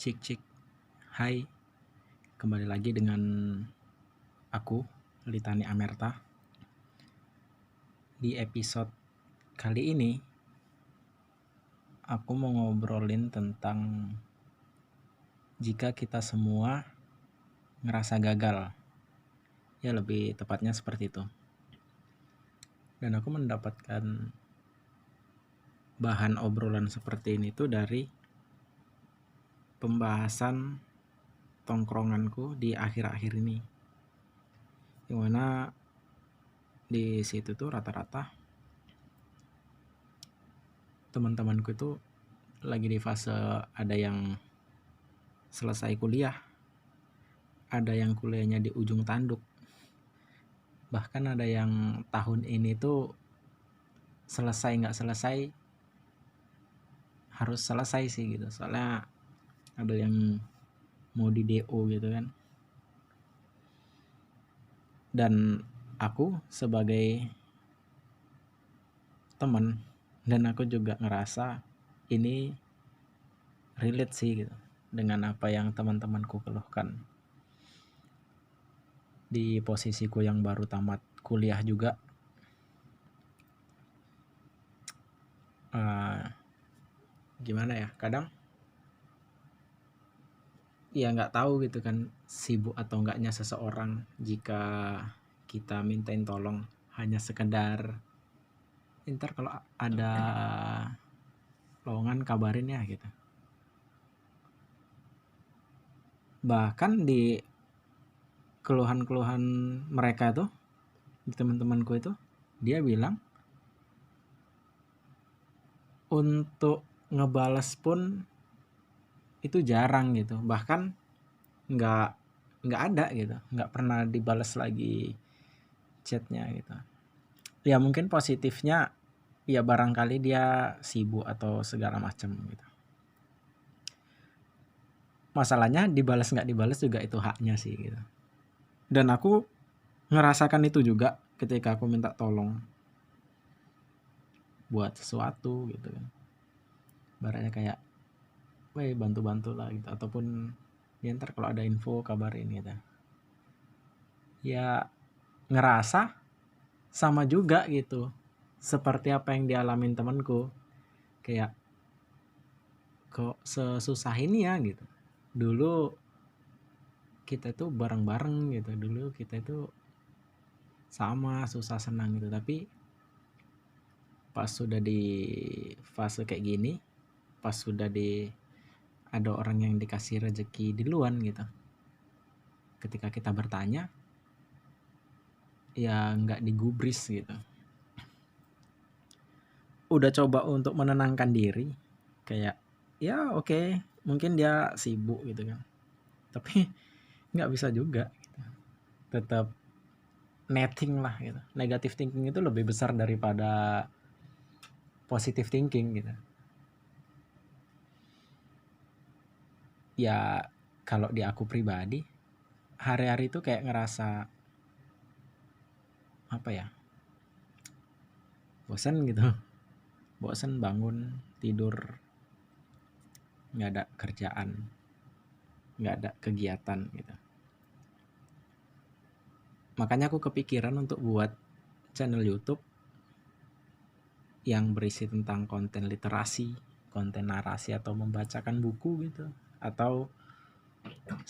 Cik cik, hai, kembali lagi dengan aku, Litani Amerta. Di episode kali ini, aku mau ngobrolin tentang jika kita semua ngerasa gagal. Ya lebih tepatnya seperti itu. Dan aku mendapatkan bahan obrolan seperti ini tuh dari pembahasan tongkronganku di akhir-akhir ini. Yang mana di situ tuh rata-rata teman-temanku itu lagi di fase ada yang selesai kuliah, ada yang kuliahnya di ujung tanduk, bahkan ada yang tahun ini tuh selesai nggak selesai harus selesai sih gitu, soalnya ada yang mau di DO gitu kan. Dan aku sebagai teman, dan aku juga ngerasa ini relate sih gitu dengan apa yang teman-temanku keluhkan. Di posisiku yang baru tamat kuliah juga, gimana ya, kadang ya nggak tahu gitu kan sibuk atau enggaknya seseorang jika kita mintain tolong hanya sekedar ntar kalau ada lowongan kabarin ya gitu. Bahkan di keluhan-keluhan mereka tuh, di teman-temanku itu, dia bilang untuk ngebales pun itu jarang gitu, bahkan nggak ada gitu, nggak pernah dibales lagi chatnya gitu. Ya mungkin positifnya ya barangkali dia sibuk atau segala macam gitu. Masalahnya dibalas nggak dibalas juga itu haknya sih gitu. Dan aku ngerasakan itu juga ketika aku minta tolong buat sesuatu gitu kan. Barangnya kayak, weh bantu-bantu lah gitu, ataupun ya ntar kalau ada info kabarin gitu. Ya ngerasa sama juga gitu, seperti apa yang dialamin temanku. Kayak kok sesusah ini ya gitu. Dulu kita tuh bareng-bareng gitu, dulu kita itu sama susah senang gitu, tapi pas sudah di fase kayak gini, pas sudah di ada orang yang dikasih rezeki duluan gitu, ketika kita bertanya ya nggak digubris gitu. Udah coba untuk menenangkan diri kayak ya oke, mungkin dia sibuk gitu kan, tapi nggak bisa juga gitu. Tetap netting lah gitu. Negative thinking itu lebih besar daripada positive thinking gitu. Ya kalau di aku pribadi, hari-hari itu kayak ngerasa apa ya, bosan gitu. Bosan bangun tidur, nggak ada kerjaan, nggak ada kegiatan gitu. Makanya aku kepikiran untuk buat channel YouTube yang berisi tentang konten literasi, konten narasi, atau membacakan buku gitu. Atau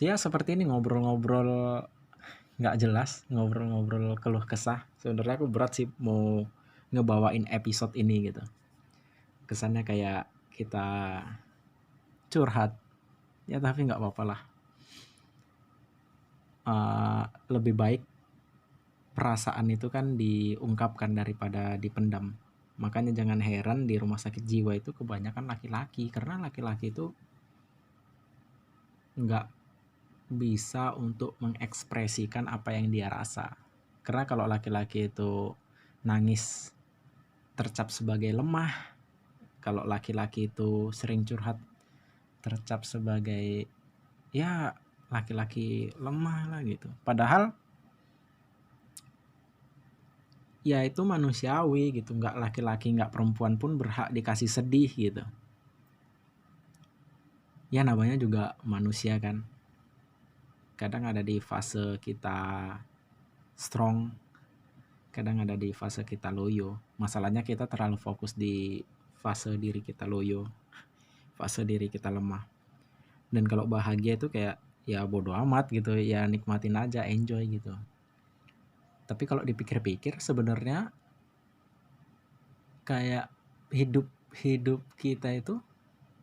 ya seperti ini, ngobrol-ngobrol nggak jelas, ngobrol-ngobrol keluh kesah. Sebenarnya aku berat sih mau ngebawain episode ini gitu. Kesannya kayak kita curhat, ya tapi nggak apa-apa lah. Lebih baik perasaan itu kan diungkapkan daripada dipendam. Makanya jangan heran di rumah sakit jiwa itu kebanyakan laki-laki, karena laki-laki itu nggak bisa untuk mengekspresikan apa yang dia rasa. Karena kalau laki-laki itu nangis tercap sebagai lemah, kalau laki-laki itu sering curhat tercap sebagai ya laki-laki lemah lah gitu. Padahal ya itu manusiawi gitu, nggak laki-laki nggak perempuan pun berhak dikasih sedih gitu. ya namanya juga manusia kan, kadang ada di fase kita strong, kadang ada di fase kita loyo. Masalahnya kita terlalu fokus di fase diri kita loyo, fase diri kita lemah. Dan kalau bahagia itu kayak ya bodo amat gitu, ya nikmatin aja, enjoy gitu. Tapi kalau dipikir-pikir sebenarnya kayak hidup kita itu,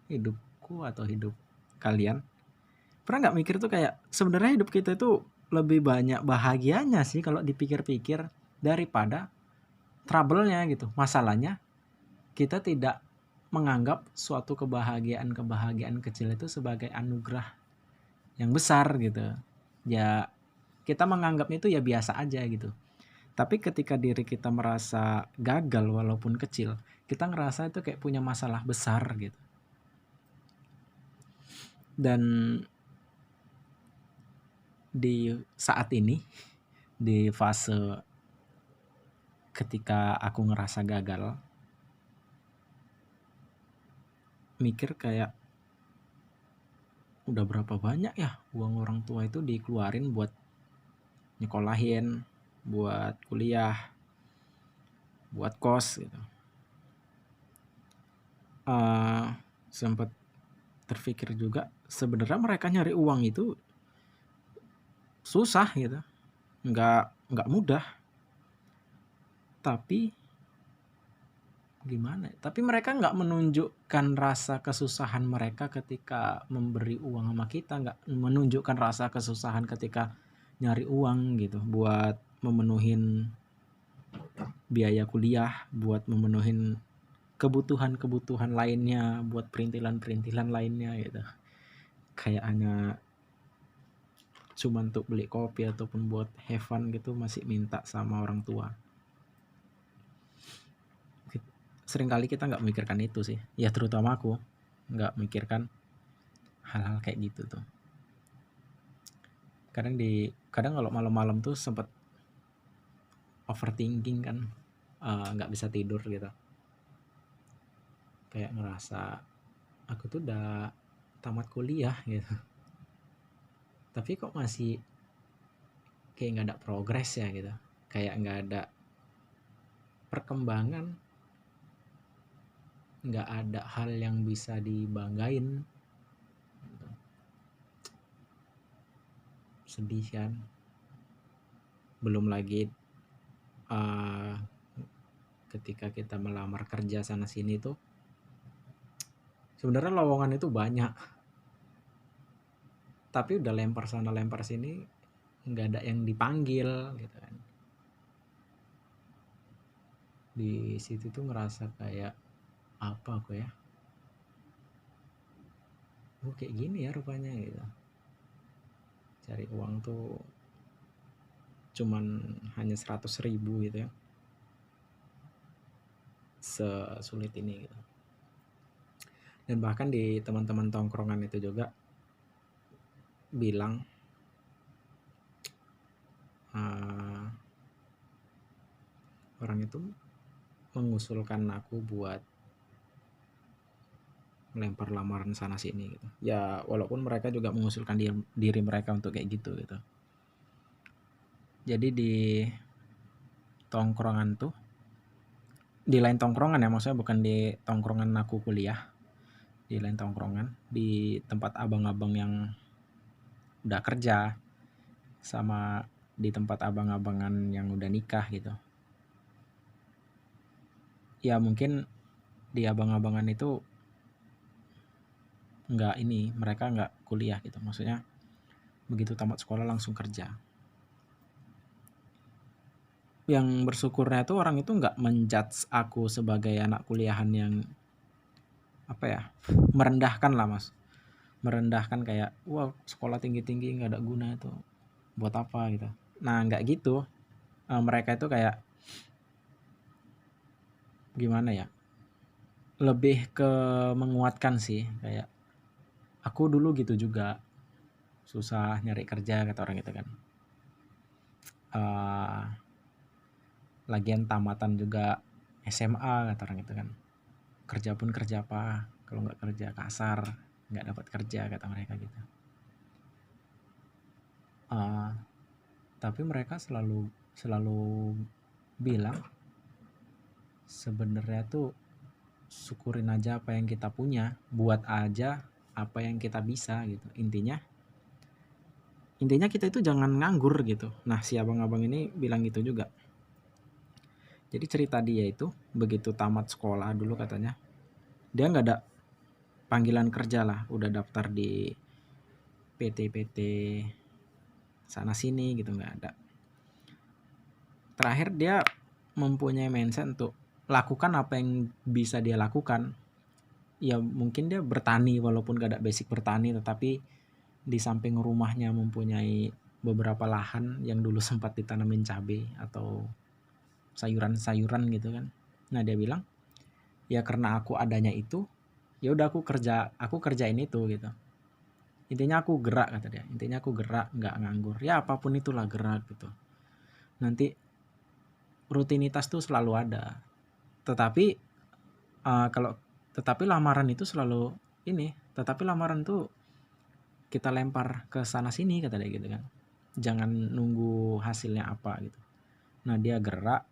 hidupku atau hidup kalian, pernah nggak mikir tuh kayak sebenarnya hidup kita itu lebih banyak bahagianya sih kalau dipikir-pikir daripada trouble-nya gitu. Masalahnya kita tidak menganggap suatu kebahagiaan kecil itu sebagai anugerah yang besar gitu. Ya kita menganggapnya itu ya biasa aja gitu. Tapi ketika diri kita merasa gagal walaupun kecil, kita ngerasa itu kayak punya masalah besar gitu. Dan di saat ini, di fase ketika aku ngerasa gagal, mikir kayak udah berapa banyak ya uang orang tua itu dikeluarin buat nyekolahin, buat kuliah, buat kos gitu. Sempat terpikir juga sebenarnya mereka nyari uang itu susah gitu, nggak mudah. Tapi gimana? Tapi mereka nggak menunjukkan rasa kesusahan mereka ketika memberi uang sama kita, nggak menunjukkan rasa kesusahan ketika nyari uang gitu buat memenuhin biaya kuliah, buat memenuhin kebutuhan lainnya, buat perintilan lainnya gitu. Kayak hanya cuma untuk beli kopi ataupun buat have fun gitu masih minta sama orang tua. Seringkali kita nggak memikirkan itu sih, ya terutama aku nggak memikirkan hal-hal kayak gitu tuh. Kadang kalau malam-malam tuh sempet overthinking kan, nggak bisa tidur gitu, kayak ngerasa aku tuh udah tamat kuliah gitu, tapi kok masih kayak nggak ada progres ya gitu, kayak nggak ada perkembangan, nggak ada hal yang bisa dibanggain gitu. Sedih kan. Belum lagi ketika kita melamar kerja sana sini tuh sebenarnya lowongan itu banyak, tapi udah lempar sana lempar sini nggak ada yang dipanggil gitu kan. Di situ tuh ngerasa kayak apa aku ya, kayak gini ya rupanya gitu. Cari uang tuh cuman hanya 100.000 gitu ya, sesulit ini gitu. Dan bahkan di teman-teman tongkrongan itu juga bilang orang itu mengusulkan aku buat melempar lamaran sana sini gitu. Ya walaupun mereka juga mengusulkan diri mereka untuk kayak gitu gitu. Jadi di tongkrongan tuh, di lain tongkrongan ya, maksudnya bukan di tongkrongan aku kuliah, di lain tongkrongan, di tempat abang-abang yang udah kerja sama di tempat abang-abangan yang udah nikah gitu. Ya mungkin di abang-abangan itu mereka nggak kuliah gitu, maksudnya begitu tamat sekolah langsung kerja. Yang bersyukurnya tuh orang itu nggak menjudge aku sebagai anak kuliahan yang apa ya, merendahkan lah mas, merendahkan kayak wah sekolah tinggi-tinggi nggak ada guna itu buat apa gitu. Nah nggak gitu, mereka itu kayak gimana ya, lebih ke menguatkan sih, kayak aku dulu gitu juga susah nyari kerja kata orang gitu kan. Lagian tamatan juga SMA kata orang itu kan, kerja pun kerja apa kalau nggak kerja kasar, nggak dapat kerja, kata mereka gitu. Tapi mereka selalu bilang sebenarnya tuh syukurin aja apa yang kita punya, buat aja apa yang kita bisa gitu. Intinya kita itu jangan nganggur gitu. Nah, si abang-abang ini bilang gitu juga. Jadi cerita dia itu begitu tamat sekolah dulu katanya, dia nggak ada panggilan kerja lah, udah daftar di PT-PT sana sini gitu, nggak ada. Terakhir dia mempunyai mindset untuk lakukan apa yang bisa dia lakukan. Ya mungkin dia bertani walaupun gak ada basic bertani, tetapi di samping rumahnya mempunyai beberapa lahan yang dulu sempat ditanamin cabai atau sayuran-sayuran gitu kan. Nah dia bilang ya karena aku adanya itu, ya udah aku kerjain itu gitu. Intinya aku gerak, kata dia. Intinya aku gerak, nggak nganggur. Ya apapun itulah gerak gitu. Nanti rutinitas tuh selalu ada. Tetapi tetapi lamaran itu selalu tetapi lamaran tuh kita lempar ke sana sini, kata dia gitu kan. Jangan nunggu hasilnya apa gitu. Nah dia gerak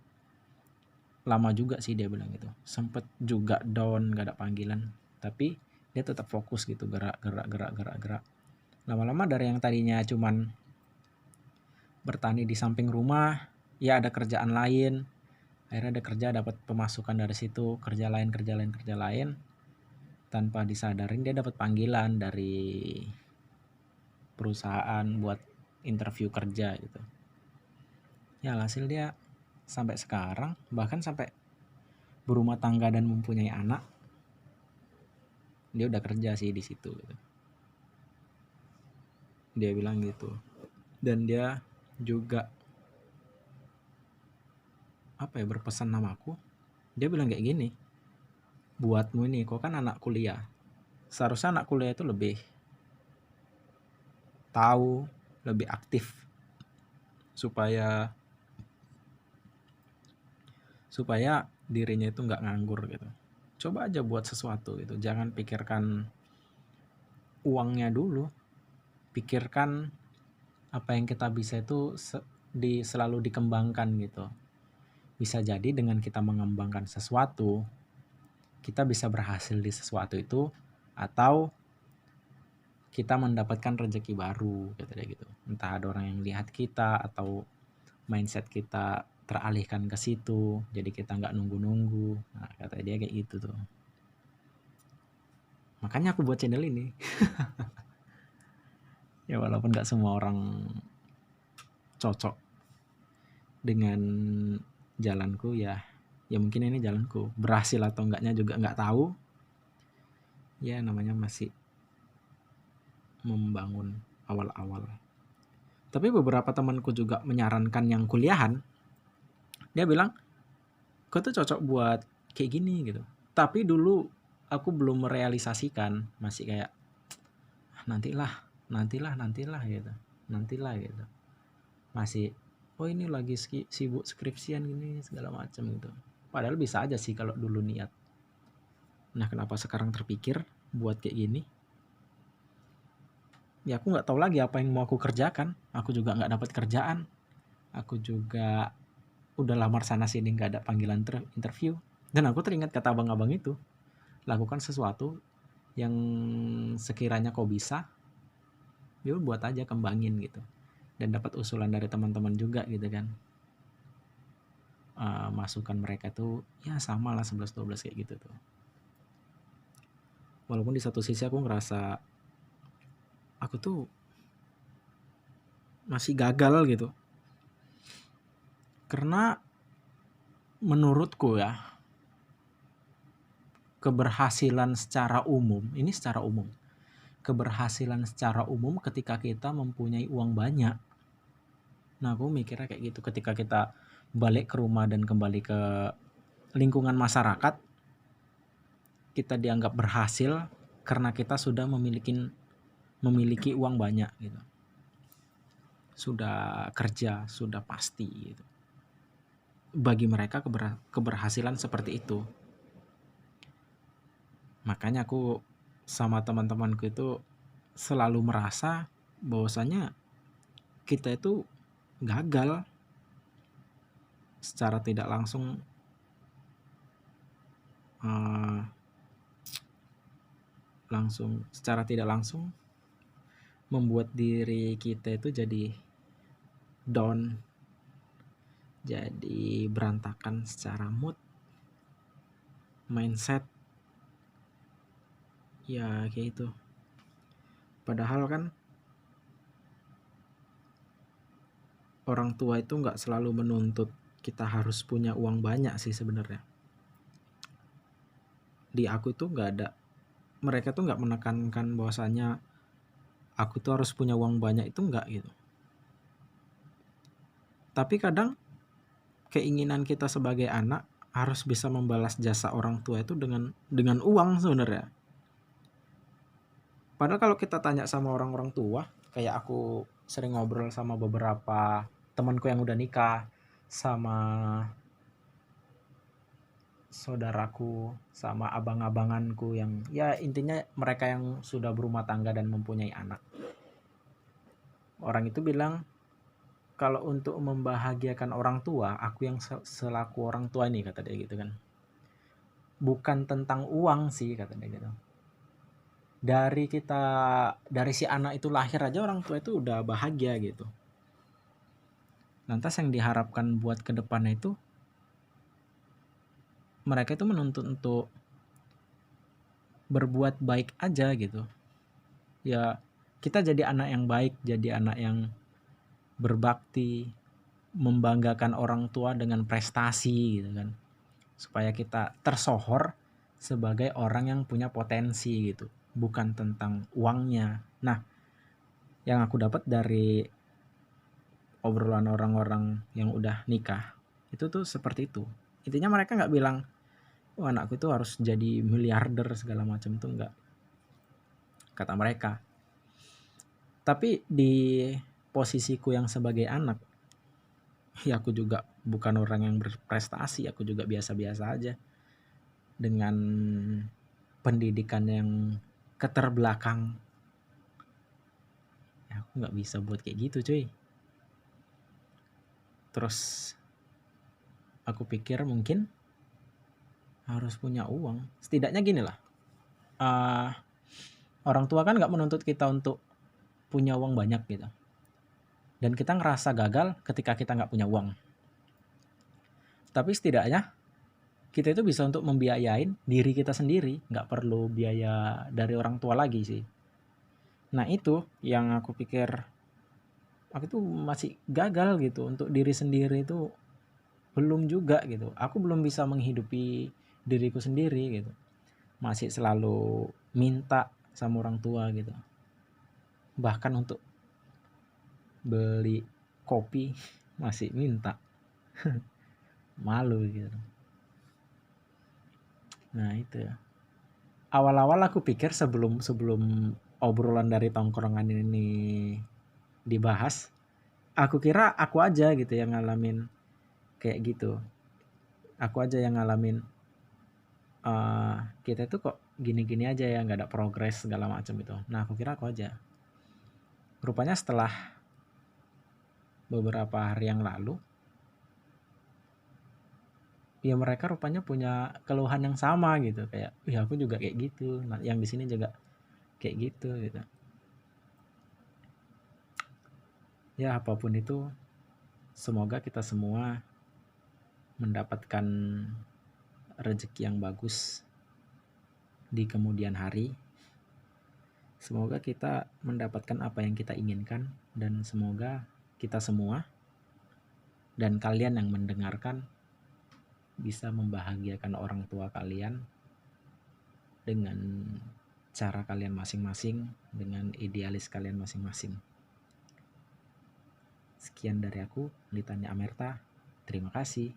lama juga sih, dia bilang gitu. Sempet juga down, gak ada panggilan, tapi dia tetap fokus gitu, gerak. Lama-lama dari yang tadinya cuman bertani di samping rumah, ya ada kerjaan lain. Akhirnya ada kerja, dapat pemasukan dari situ, kerja lain. Tanpa disadarin dia dapat panggilan dari perusahaan buat interview kerja gitu. Ya hasil dia sampai sekarang, bahkan sampai berumah tangga dan mempunyai anak, dia udah kerja sih di situ gitu. Dia bilang gitu. Dan dia juga berpesan sama aku. Dia bilang kayak gini, buatmu ini, kau kan anak kuliah, seharusnya anak kuliah itu lebih tahu, lebih aktif, supaya dirinya itu nggak nganggur gitu. Coba aja buat sesuatu gitu, jangan pikirkan uangnya dulu, pikirkan apa yang kita bisa itu selalu dikembangkan gitu. Bisa jadi dengan kita mengembangkan sesuatu, kita bisa berhasil di sesuatu itu, atau kita mendapatkan rezeki baru, kata dia gitu. Entah ada orang yang lihat kita, atau mindset kita teralihkan ke situ, jadi kita nggak nunggu-nunggu. Nah, kata dia kayak gitu tuh. Makanya aku buat channel ini. Ya walaupun nggak semua orang cocok dengan jalanku, ya mungkin ini jalanku. Berhasil atau enggaknya juga nggak tahu. Ya namanya masih membangun awal-awal. Tapi beberapa temanku juga menyarankan yang kuliahan. Dia bilang, kau tuh cocok buat kayak gini gitu. Tapi dulu aku belum merealisasikan, masih kayak nantilah gitu. Nantilah gitu. Masih ini lagi sibuk skripsian gini segala macam gitu. Padahal bisa aja sih kalau dulu niat. Nah, kenapa sekarang terpikir buat kayak gini? Ya aku nggak tahu lagi apa yang mau aku kerjakan. Aku juga nggak dapat kerjaan. Aku juga udah lamar sana sini nggak ada panggilan interview. Dan aku teringat kata abang-abang itu, lakukan sesuatu yang sekiranya kau bisa, ya buat aja, kembangin gitu. Dan dapat usulan dari teman-teman juga gitu kan. Masukan mereka tuh ya sama lah 11-12 kayak gitu tuh. Walaupun di satu sisi aku ngerasa aku tuh masih gagal gitu. Karena menurutku ya, keberhasilan secara umum ketika kita mempunyai uang banyak. Nah aku mikirnya kayak gitu, ketika kita balik ke rumah dan kembali ke lingkungan masyarakat, kita dianggap berhasil karena kita sudah memiliki uang banyak gitu. Sudah kerja, sudah pasti gitu. Bagi mereka keberhasilan seperti itu. Makanya aku sama teman-temanku itu selalu merasa bahwasanya kita itu gagal secara tidak langsung, eh, secara tidak langsung membuat diri kita itu jadi down, jadi berantakan secara mood, mindset, ya kayak itu. Padahal kan orang tua itu nggak selalu menuntut kita harus punya uang banyak sih sebenarnya. Di aku tuh nggak ada, mereka tuh nggak menekankan bahwasanya aku tuh harus punya uang banyak, itu nggak gitu. Tapi kadang keinginan kita sebagai anak harus bisa membalas jasa orang tua itu dengan uang sebenarnya. Padahal kalau kita tanya sama orang-orang tua, kayak aku sering ngobrol sama beberapa temanku yang udah nikah, sama saudaraku, sama abang-abanganku yang ya intinya mereka yang sudah berumah tangga dan mempunyai anak. Orang itu bilang kalau untuk membahagiakan orang tua, aku yang selaku orang tua ini, kata dia gitu kan. Bukan tentang uang sih, kata dia gitu. Dari si anak itu lahir aja orang tua itu udah bahagia gitu. Lantas yang diharapkan buat kedepannya itu mereka itu menuntut untuk berbuat baik aja gitu. Ya kita jadi anak yang baik, jadi anak yang berbakti, membanggakan orang tua dengan prestasi gitu kan. Supaya kita tersohor sebagai orang yang punya potensi gitu, bukan tentang uangnya. Nah, yang aku dapat dari obrolan orang-orang yang udah nikah itu tuh seperti itu. Intinya mereka nggak bilang, oh anakku itu harus jadi miliarder segala macam, tuh nggak, kata mereka. Tapi di posisiku yang sebagai anak, ya aku juga bukan orang yang berprestasi, aku juga biasa-biasa aja dengan pendidikan yang keterbelakang. Ya aku nggak bisa buat kayak gitu cuy. Terus aku pikir mungkin harus punya uang. Setidaknya gini lah, orang tua kan nggak menuntut kita untuk punya uang banyak gitu. Dan kita ngerasa gagal ketika kita nggak punya uang. Tapi setidaknya kita itu bisa untuk membiayain diri kita sendiri, nggak perlu biaya dari orang tua lagi sih. Nah itu yang aku pikir, aku tuh masih gagal gitu untuk diri sendiri itu, belum juga gitu. Aku belum bisa menghidupi diriku sendiri gitu. Masih selalu minta sama orang tua gitu. Bahkan untuk beli kopi masih minta. Malu gitu. Nah itu ya. Awal-awal aku pikir sebelum obrolan dari tongkrongan ini dibahas, aku kira aku aja gitu yang ngalamin kayak gitu. Aku aja yang ngalamin, kita tuh kok gini-gini aja ya, nggak ada progres segala macam itu. Nah aku kira aku aja. Rupanya setelah beberapa hari yang lalu, ya mereka rupanya punya keluhan yang sama gitu, kayak ya aku juga kayak gitu. Nah yang di sini juga kayak gitu gitu. Ya apapun itu, semoga kita semua mendapatkan rezeki yang bagus di kemudian hari. Semoga kita mendapatkan apa yang kita inginkan, dan semoga kita semua dan kalian yang mendengarkan bisa membahagiakan orang tua kalian dengan cara kalian masing-masing, dengan idealis kalian masing-masing. Sekian dari aku, Litanya Amerta. Terima kasih.